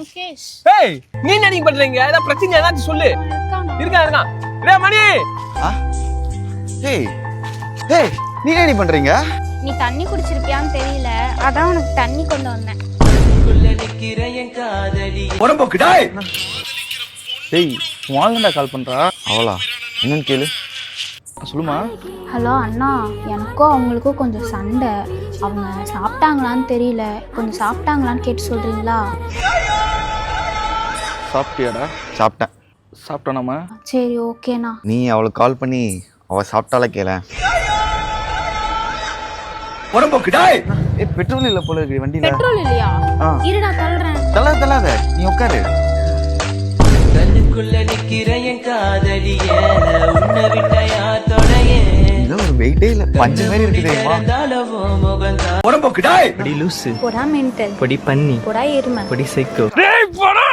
முகேஷ் ஏய் நீ என்ன நீங்க பண்றீங்க ஏதாவது பிரச்சனை ஏதாச்சும் சொல்லு. இருக்கான் டேய் மணி. ஏய் ஏய் நீ என்ன பண்றீங்க? நீ தண்ணி குடிச்சிருப்பியான்னு தெரியல, அதான் உனக்கு தண்ணி கொண்டு வந்தேன். உடம்புக்கு டேய். டேய் வாங்கடா கால் பண்றா. அவளா? என்னன்னு கேளு. சொல்லுமா. ஹலோ அண்ணா, எனக்கும் அவங்களுக்கும் கொஞ்சம் சண்டை. அவங்க சாப்பிட்டாங்களான்னு தெரியல, கொஞ்சம் சாப்பிட்டாங்களான்னு கேட்டு சொல்றீங்களா? சாப்பிட்டியாடா? சாப்பிட்டேன். சாப்பிட்டோனாமா? சரி ஓகேண்ணா. நீ அவளுக்கு கால் பண்ணி அவ சாப்பிட்டாலே கேள. உடம்புக்கு டேய். ஏய் பெட்ரோல் இல்ல போல இருக்கு வண்டியில. பெட்ரோல் இல்லையா? இருடா தள்ளுறேன். தள்ளாத நீ உட்காரு. கண்ணுக்குள்ள நிக்கிற என் காதலிய உன்னை விட்ட யார் தொடையே இதோ ஒரு வெயிட்டே இல்ல பஞ்ச மாதிரி இருக்கு தெரியுமா? உடம்புக்கு டேய். படி லூசு, போடா மென்டல், படி பண்ணி, போடா எருமை. படி சைக்கோ. டேய் போடா.